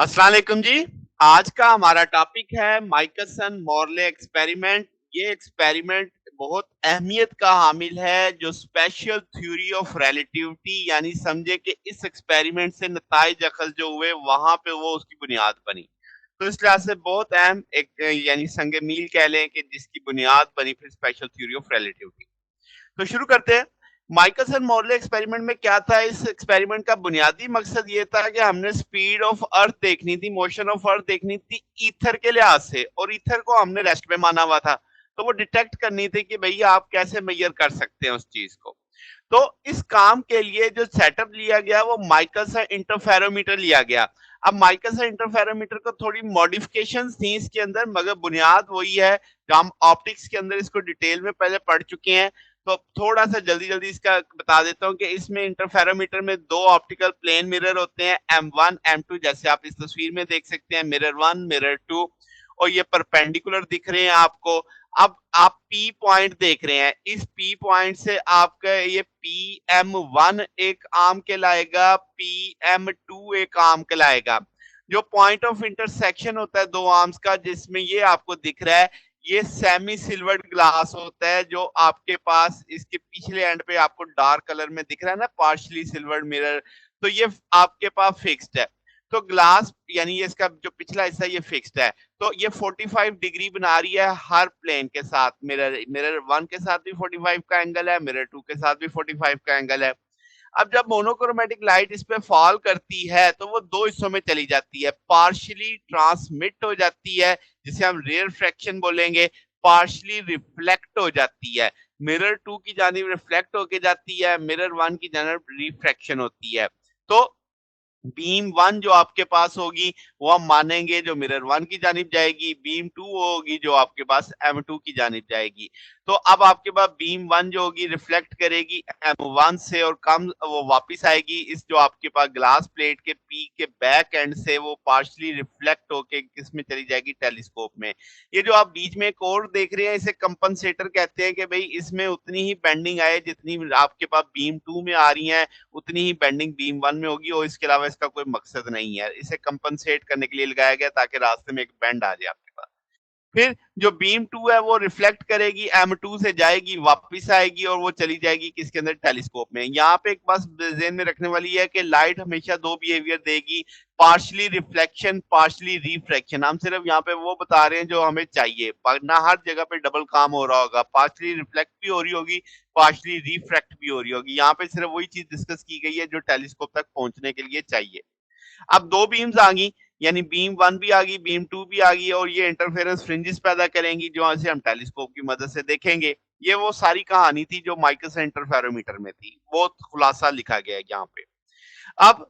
अस्सलाम वालेकुम जी। आज का हमारा टॉपिक है माइकलसन मोरले एक्सपेरिमेंट। ये एक्सपेरिमेंट बहुत अहमियत का हामिल है जो स्पेशल थ्योरी ऑफ रिलेटिविटी यानी समझे कि इस एक्सपेरिमेंट से नताइज अखज़ जो हुए वहां पे वो उसकी बुनियाद बनी। तो इस लिहाज से बहुत अहम एक यानी संग मील कह लें कि जिसकी बुनियाद बनी फिर स्पेशल थ्योरी ऑफ रिलेटिविटी। तो शुरू करते हैं। माइकलसन मोरले एक्सपेरिमेंट में क्या था? इस एक्सपेरिमेंट का बुनियादी मकसद ये था कि हमने स्पीड ऑफ अर्थ देखनी थी, मोशन ऑफ अर्थ देखनी थी ईथर के लिहाज से, और ईथर को हमने रेस्ट में माना हुआ था। तो वो डिटेक्ट करनी थी कि भैया आप कैसे मेजर कर सकते हैं उस चीज को। तो इस काम के लिए जो सेटअप लिया गया वो माइकलसन इंटरफेरोमीटर लिया गया। अब माइकलसन इंटरफेरोमीटर को थोड़ी मॉडिफिकेशंस थी इसके अंदर, मगर बुनियाद वही है जो हम ऑप्टिक्स के अंदर इसको डिटेल में पहले पढ़ चुके हैं। तो थोड़ा सा जल्दी जल्दी इसका बता देता हूँ कि इसमें इंटरफेरोमीटर में दो ऑप्टिकल प्लेन मिरर होते हैं, M1 M2, जैसे आप इस तस्वीर में देख सकते हैं, मिरर 1 मिरर 2, और ये परपेंडिकुलर दिख रहे हैं आपको। अब आप पी पॉइंट देख रहे हैं, इस पी पॉइंट से आपका ये PM1 एक आर्म कहलाएगा, PM2 एक आर्म कहलाएगा। जो पॉइंट ऑफ इंटरसेक्शन होता है दो आर्म्स का, जिसमें ये आपको दिख रहा है, ये सेमी सिल्वर्ड ग्लास होता है जो आपके पास इसके पिछले एंड पे आपको डार्क कलर में दिख रहा है ना, पार्शली सिल्वर्ड मिरर। तो ये आपके पास फिक्स्ड है। तो ग्लास यानी ये इसका जो पिछला हिस्सा ये फिक्स्ड है। तो ये 45 डिग्री बना रही है हर प्लेन के साथ। मिरर मिरर 1 के साथ भी 45 का एंगल है, मिरर 2 के साथ भी 45 का एंगल है। अब जब मोनोक्रोमेटिक लाइट इस पे फॉल करती है तो वो दो हिस्सों में चली जाती है, पार्शियली ट्रांसमिट हो जाती है जिसे हम रेयर फ्रैक्शन बोलेंगे, पार्शियली रिफ्लेक्ट हो जाती है। मिरर 2 की जानिब रिफ्लेक्ट होके जाती है, मिरर 1 की जानिब रिफ्रैक्शन होती है। तो बीम 1 जो आपके पास होगी वो हम मानेंगे जो मिरर 1 की जानिब जाएगी, बीम 2 होगी जो आपके पास M2 की जानिब जाएगी। तो अब आपके पास बीम 1 जो होगी रिफ्लेक्ट करेगी M1 से और कम वो वापस आएगी इस जो आपके पास ग्लास प्लेट के पी के बैक एंड से, वो पार्शियली रिफ्लेक्ट होके किसमें चली जाएगी, टेलीस्कोप में। ये जो आप बीच में एक और देख रहे हैं इसे कंपनसेटर कहते हैं कि भाई इसमें उतनी ही बेंडिंग आए जितनी आपके पास बीम 2 में आ रही है, उतनी ही बेंडिंग बीम 1 में होगी, और इसके अलावा इसका कोई मकसद नहीं है। इसे कंपनसेट करने के लिए लगाया गया ताकि रास्ते में एक बेंड आ जाए आपके पास। फिर जो बीम 2 है वो रिफ्लेक्ट करेगी, M2 से जाएगी, वापस आएगी और वो चली जाएगी किसके अंदर, टेलीस्कोप में। यहाँ पे एक बात ज़हन में रखने वाली है कि लाइट हमेशा दो बिहेवियर देगी, पार्शियली रिफ्लेक्शन, पार्शियली रिफ्रैक्शन। हम सिर्फ यहाँ पे वो बता रहे हैं जो हमें चाहिए, वरना हर जगह पे डबल काम हो रहा होगा, पार्शियली रिफ्लेक्ट भी हो रही होगी, पार्शियली रिफ्रैक्ट भी हो रही होगी। यहाँ पे सिर्फ वही चीज डिस्कस की गई है जो टेलीस्कोप तक पहुंचने के लिए चाहिए। अब दो बीम्स आ गई, यानी बीम 1 भी आ गई, बीम 2 भी आ गई, और ये इंटरफेरेंस फ्रिंजेस पैदा करेंगी जो से हम टेलीस्कोप की मदद से देखेंगे। ये वो सारी कहानी थी जो माइकलसन इंटरफेरोमीटर में थी, बहुत खुलासा लिखा गया है यहाँ पे। अब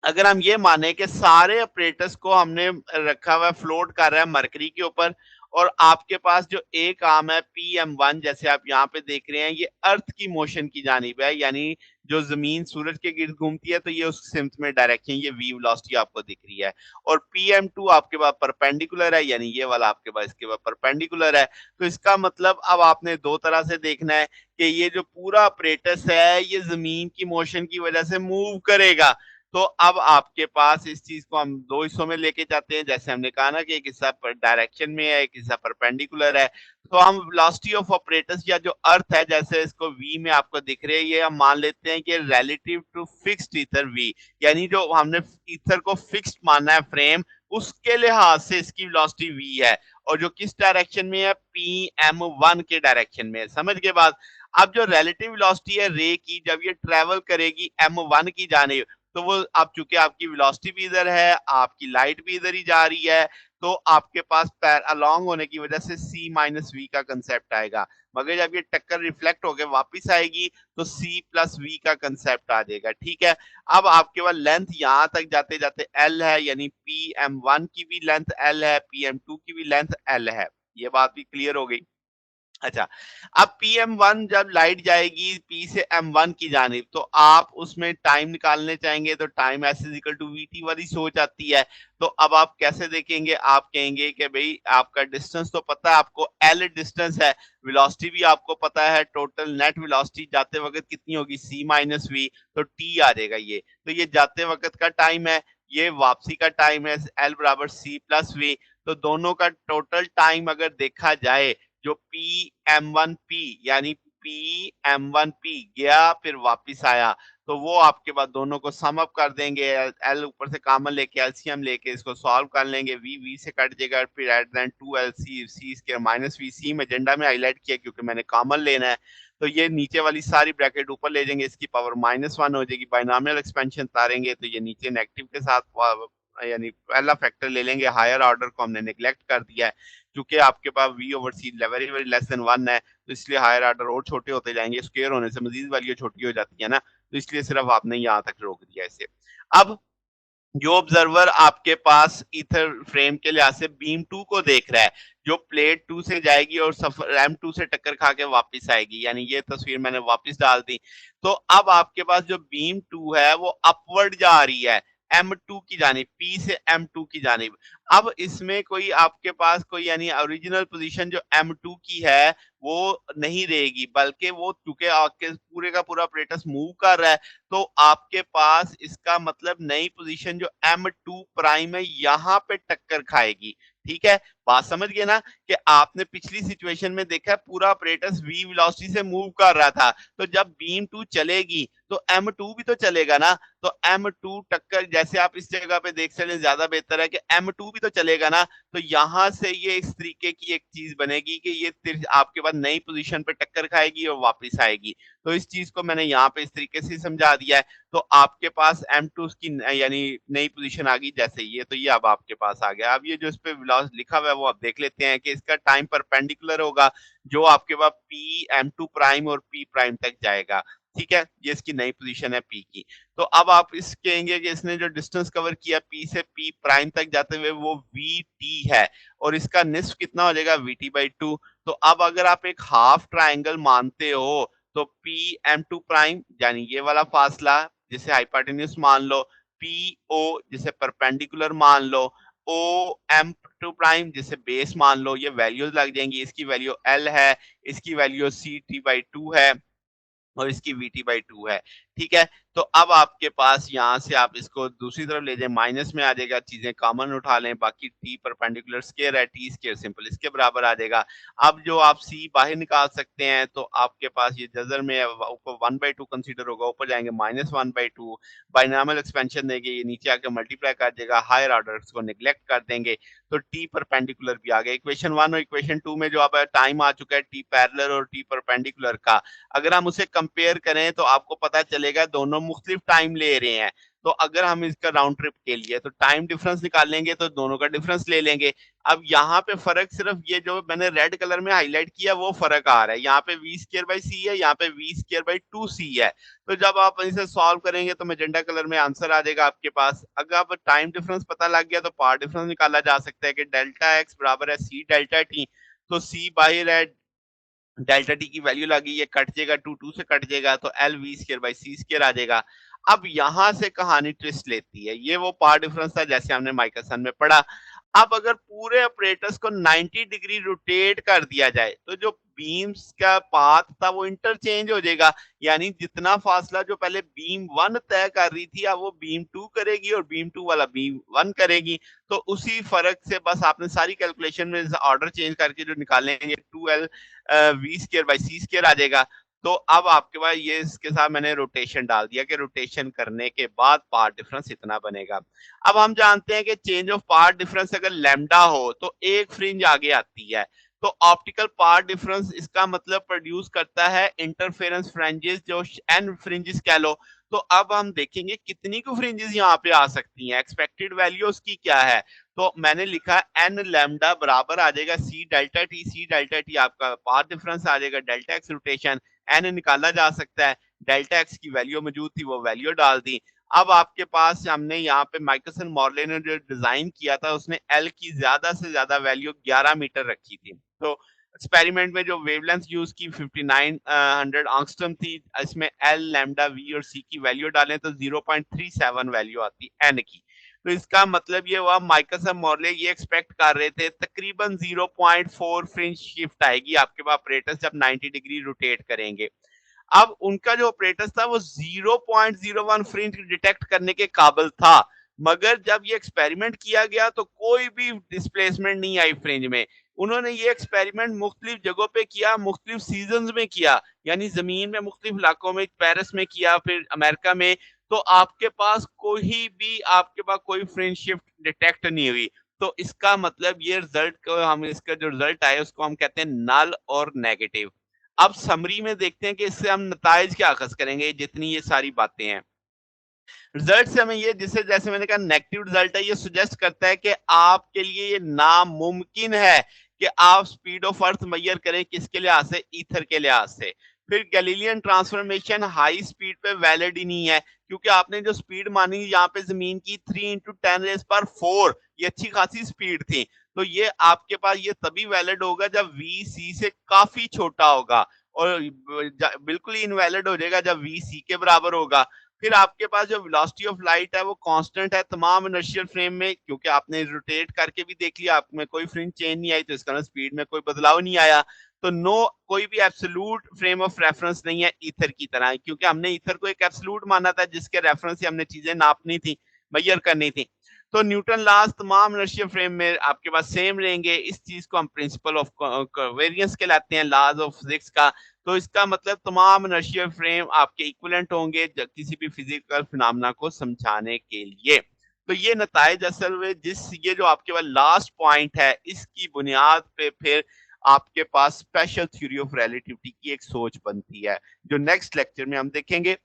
अगर हम ये माने कि सारे ऑपरेटर्स को हमने रखा हुआ है, फ्लोट कर रहा है मरकरी के ऊपर, और आपके पास जो एक आर्म है PM1 जैसे आप यहाँ पे देख रहे हैं, ये अर्थ की मोशन की जानिब है, यानी जो जमीन सूरज के गिर्द घूमती है तो ये उस सिमत में डायरेक्शन, ये वी वेलोसिटी आपको दिख रही है। और PM2 आपके पास परपेंडिकुलर है, यानी ये वाला आपके पास इसके पास परपेंडिकुलर है। तो इसका मतलब अब आपने दो तरह से देखना है कि ये जो पूरा ऑपरेटस है ये जमीन की मोशन की वजह से मूव करेगा। तो अब आपके पास इस चीज को हम दो हिस्सों में लेके जाते हैं, जैसे हमने कहा ना कि एक हिस्सा डायरेक्शन में है, एक हिस्सा परपेंडिकुलर है। तो हम वेलोसिटी ऑफ ऑपरेटर्स या जो अर्थ है, जैसे इसको वी में आपको दिख रहे हैं, ये हम मान लेते हैं कि relative to fixed ether v, यानी जो हमने ईथर को फिक्स्ड माना है फ्रेम, उसके लिहाज से इसकी वेलोसिटी वी है, और जो किस डायरेक्शन में है, PM1 के डायरेक्शन में है। समझ के बाद अब जो रिलेटिव वेलोसिटी है रे की, जब ये ट्रेवल करेगी M1 की जाने, तो वो अब चूंकि आपकी वेलोसिटी भी इधर है, आपकी लाइट भी इधर ही जा रही है, तो आपके पास पैर अलोंग होने की वजह से C माइनस वी का कंसेप्ट आएगा। मगर जब ये टक्कर रिफ्लेक्ट होकर वापस आएगी तो C प्लस वी का कंसेप्ट आ जाएगा। ठीक है। अब आपके पास लेंथ यहाँ तक जाते जाते L है, यानी PM1 की भी लेंथ L है, PM2 की भी लेंथ L है। ये बात भी क्लियर हो गई। अच्छा, अब PM1 जब लाइट जाएगी P से M1 की जानिब, तो आप उसमें टाइम निकालने चाहेंगे तो time S is equal to VT वाली सोच आती है। तो अब आप कैसे देखेंगे, आप कहेंगे कि भाई आपका डिस्टेंस तो पता है आपको, L डिस्टेंस है, वेलोसिटी भी आपको पता है, टोटल नेट वेलोसिटी जाते वक्त कितनी होगी, C माइनस वी, तो T आ जाएगा ये। तो ये जाते वक्त का टाइम है, ये वापसी का टाइम है L बराबर C प्लस V, तो दोनों का टोटल टाइम अगर देखा जाए जो PM1P यानी PM1P गया फिर वापिस आया, तो वो आपके पास दोनों को सम अप कर देंगे, L ऊपर से कॉमन लेके एलसीएम लेके इसको सॉल्व कर लेंगे, V से कट जाएगा, फिर at the end 2LC C square minus V, C में एजेंडा में हाइलाइट किया क्योंकि मैंने कॉमन लेना है, तो ये नीचे वाली सारी ब्रैकेट ऊपर ले जाएंगे, इसकी पावर -1 हो जाएगी, बाइनोमियल एक्सपेंशन उतारेंगे तो ये नीचे नेगेटिव के साथ यानी पहला फैक्टर ले लेंगे, हायर ऑर्डर को हमने नेग्लेक्ट कर दिया है, क्योंकि आपके पास V/C very very less than 1 है, तो इसलिए हायर ऑर्डर और छोटे होते जाएंगे, स्क्वायर होने से मजीद वैल्यू छोटी हो जाती है ना, तो इसलिए सिर्फ आपने यहाँ तक रोक दिया इसे। अब जो ऑब्जर्वर आपके पास ईथर फ्रेम के लिहाज से बीम 2 को देख रहा है, जो प्लेट 2 से जाएगी और सफर M2 से टक्कर खा के वापस आएगी, यानी ये तस्वीर मैंने वापस डाल दी। तो अब आपके पास जो बीम 2 है वो अपवर्ड जा रही है M2 की जानिब, P से M2 की जानिब। अब इसमें कोई आपके पास कोई यानी ओरिजिनल पोजीशन जो M2 की है वो नहीं रहेगी, बल्कि वो चूंकि आपके पूरे का पूरा अपरेटस मूव कर रहा है, तो आपके पास इसका मतलब नई पोजीशन जो M2 प्राइम है यहाँ पे टक्कर खाएगी, ठीक है? बात समझ गए ना कि आपने पिछली सिचुएशन में देखा पूरा अपरेटस V वेलोसिटी से मूव कर रहा था, तो जब बीम 2 चलेगी तो M2 भी तो चलेगा ना, तो M2 टक्कर जैसे आप इस जगह पे देख सकते हैं ज्यादा बेहतर है कि M2 भी तो चलेगा ना, तो यहाँ से ये इस तरीके की एक चीज बनेगी कि ये आपके पास नई पोजीशन पे टक्कर खाएगी और वापस आएगी, तो इस चीज को मैंने यहाँ पे इस तरीके से समझा दिया है, तो आपके पास M2 की यानी नई पोजीशन आ गई जैसे ये, तो ये अब आपके पास आ गया। अब ये जो इस पे लिखा हुआ है वो आप देख लेते हैं कि इसका टाइम परपेंडिकुलर होगा जो आपके पास P M2 प्राइम और P प्राइम तक जाएगा, ठीक है? ये इसकी नई पोजीशन है P की। तो अब आप इस कहेंगे कि इसने जो डिस्टेंस कवर किया P से P प्राइम तक जाते हुए वो VT है और इसका निस्फ कितना हो जाएगा VT/2। तो अब अगर आप एक हाफ ट्रायंगल मानते हो तो PM2 प्राइम यानी ये वाला फासला जिसे हाइपोटेन्यूज मान लो, PO जिसे परपेंडिकुलर मान लो, OM2 प्राइम जिसे बेस मान लो, ये वैल्यूज लग जाएंगी, इसकी वैल्यू L है, इसकी वैल्यू CT/2 है और इसकी VT/2 है, ठीक है? तो अब आपके पास यहाँ से आप इसको दूसरी तरफ ले जाएं, माइनस में आ जाएगा, चीजें कॉमन उठा लें, बाकी T परपेंडिकुलर स्क्वायर है, T स्क्वायर सिंपल इसके बराबर आ जाएगा। अब जो आप C बाहर निकाल सकते हैं तो आपके पास ये जजर में ऊपर 1/2 कंसीडर होगा, ऊपर जाएंगे -1/2, बाइनोमियल एक्सपेंशन देंगे, ये नीचे आके मल्टीप्लाई कर देगा, हायर ऑर्डर्स को नेग्लेक्ट कर देंगे, तो T परपेंडिकुलर भी आ गया। इक्वेशन 1 और इक्वेशन 2 में जो अब टाइम आ चुका है T पैरेलल और T परपेंडिकुलर का, अगर हम उसे कंपेयर करें तो आपको पता चलेगा दोनों मुख्तलिफ टाइम ले रहे हैं, तो अगर हम इसका राउंड ट्रिप के लिए तो टाइम डिफरेंस निकालेंगे तो दोनों का डिफरेंस ले लेंगे। अब यहाँ पे फर्क सिर्फ ये जो मैंने रेड कलर में हाईलाइट किया वो फर्क आ रहा है, यहाँ पे V² है, यहाँ पे V²/2C है, तो जब आप इसे सॉल्व करेंगे तो मैजेंडा कलर में आंसर आ जाएगा आपके पास। अगर आप टाइम डिफरेंस पता लग गया तो पार्ट डिफरेंस निकाला जा सकता है कि डेल्टा एक्स बराबर है C डेल्टा टी, तो C बाहर है, डेल्टा टी की वैल्यू लगी, ये कट जाएगा, 2 से कट जाएगा तो L V²/C² आ जाएगा। अब यहां से कहानी ट्विस्ट लेती है, ये वो पार्ट डिफरेंस था जैसे हमने माइकलसन में पढ़ा। अब अगर पूरे ऑपरेटर्स को 90 डिग्री रोटेट कर दिया जाए तो जो बीम्स का पाथ था वो इंटरचेंज हो जाएगा, यानी जितना फासला जो पहले बीम 1 तय कर रही थी अब वो बीम 2 करेगी और बीम 2 वाला बीम 1 करेगी, तो उसी फर्क से बस आपने सारी कैलकुलेशन में ऑर्डर चेंज करके जो निकालेंगे 2L V²/C² आ जाएगा। तो अब आपके पास ये इसके साथ मैंने रोटेशन डाल दिया कि रोटेशन करने के बाद पार्ट डिफरेंस इतना बनेगा। अब हम जानते हैं कि चेंज ऑफ पार्ट डिफरेंस अगर लैम्डा हो तो एक फ्रिंज आगे आती है, तो ऑप्टिकल पार्ट डिफरेंस इसका मतलब प्रोड्यूस करता है इंटरफेरेंस फ्रिंजेस जो n फ्रिंजेस कह लो। तो अब हम देखेंगे कितनी को फ्रिंजेस यहाँ पे आ सकती हैं, एक्सपेक्टेड वैल्यू उसकी क्या है, तो मैंने लिखा n लैम्डा बराबर आ जाएगा C डेल्टा टी आपका पाथ डिफरेंस आ जाएगा, डेल्टा एक्स रोटेशन n निकाला जा सकता है, डेल्टा एक्स की वैल्यू मौजूद थी वो वैल्यू डाल दी। अब आपके पास हमने यहाँ पे माइकलसन मॉर्ले ने जो डिजाइन किया था उसने L की ज्यादा से ज्यादा वैल्यू 11 मीटर रखी थी, तो एक्सपेरिमेंट में जो वेवलेंथ यूज की 5900 एंगस्ट्रॉम थी, इसमें L लैम्डा V और C की वैल्यू डालें तो 0.37 वैल्यू आती N की, तो इसका मतलब ये हुआ माइकलसन मॉर्ले ये एक्सपेक्ट कर रहे थे तकरीबन 0.4 फ्रिंज शिफ्ट आएगी आपके पास ऑपरेटर्स जब 90 डिग्री रोटेट करेंगे। अब उनका जो ऑपरेटर्स था वो 0.01 फ्रिंज डिटेक्ट करने के काबिल था, मगर जब ये एक्सपेरिमेंट किया गया तो कोई भी डिस्प्लेसमेंट नहीं आई फ्रिंज में। उन्होंने ये एक्सपेरिमेंट मुख्तलिफ जगहों पे किया, मुख्तलिफ सीज़न्स में किया, यानी ज़मीन में मुख्तलिफ इलाकों में, पेरिस में किया, फिर अमेरिका में, तो आपके पास कोई फ्रिंज शिफ्ट डिटेक्ट नहीं हुई। तो इसका मतलब ये रिज़ल्ट को हम इसका जो रिज़ल्ट आया उसको हम कहते हैं नल और नेगेटिव। अब समरी में देखते हैं कि इससे हम नताइज क्या अख़ज़ करेंगे जितनी ये सारी बातें हैं। रिजल्ट से हमें ये जिसे जैसे मैंने कहा नेगेटिव रिजल्ट है, ये सजेस्ट करता है कि आपके लिए ये नामुमकिन है कि आप स्पीड ऑफ अर्थ मेजर करें किसके लिहाज से, ईथर के लिहाज से। फिर गैलीलियन ट्रांसफॉर्मेशन हाई स्पीड पे वैलिड ही नहीं है, क्योंकि आपने जो स्पीड मानी यहाँ पे जमीन की 3 × 10⁴ ये अच्छी खासी स्पीड थी। तो ये आपके पास ये तभी वैलिड होगा जब v c से काफी छोटा होगा, और बिल्कुल ही इनवैलिड हो जाएगा जब v c के बराबर होगा। फिर आपके पास जो वेलोसिटी ऑफ लाइट है वो कांस्टेंट है तमाम इनर्शियल फ्रेम में, क्योंकि आपने रोटेट करके भी देख लिया, आप में कोई फ्रिंज चेंज नहीं आई, तो इसका मतलब स्पीड में कोई बदलाव नहीं आया। तो नो कोई भी एब्सोल्यूट फ्रेम ऑफ रेफरेंस नहीं है ईथर की तरह, क्योंकि हमने ईथर को एक एब्सोल्यूट माना था जिसके रेफरेंस से हमने चीजें नापनी थी, मेजर करनी थी। तो न्यूटन लॉज तमाम इनर्शियल फ्रेम में आपके पास सेम रहेंगे। इस चीज को हम प्रिंसिपल ऑफ वेरिएंस कहलाते हैं, लॉज ऑफ फिजिक्स का। तो इसका मतलब तमाम इनर्शियल फ्रेम आपके इक्विवेलेंट होंगे किसी भी फिजिकल फिनोमेना को समझाने के लिए। तो ये नताइज असल में ये जो आपके पास लास्ट पॉइंट है, इसकी बुनियाद पे फिर आपके पास स्पेशल थ्योरी ऑफ रिलेटिविटी की एक सोच बनती है, जो नेक्स्ट लेक्चर में हम देखेंगे।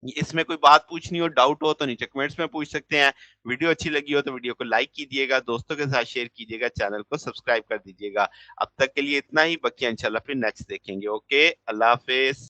इसमें कोई बात पूछनी हो, डाउट हो तो नीचे कमेंट्स में पूछ सकते हैं। वीडियो अच्छी लगी हो तो वीडियो को लाइक कीजिएगा, दोस्तों के साथ शेयर कीजिएगा, चैनल को सब्सक्राइब कर दीजिएगा। अब तक के लिए इतना ही, बाकी इंशाल्लाह फिर नेक्स्ट देखेंगे। ओके, अल्लाह हाफ़िज़।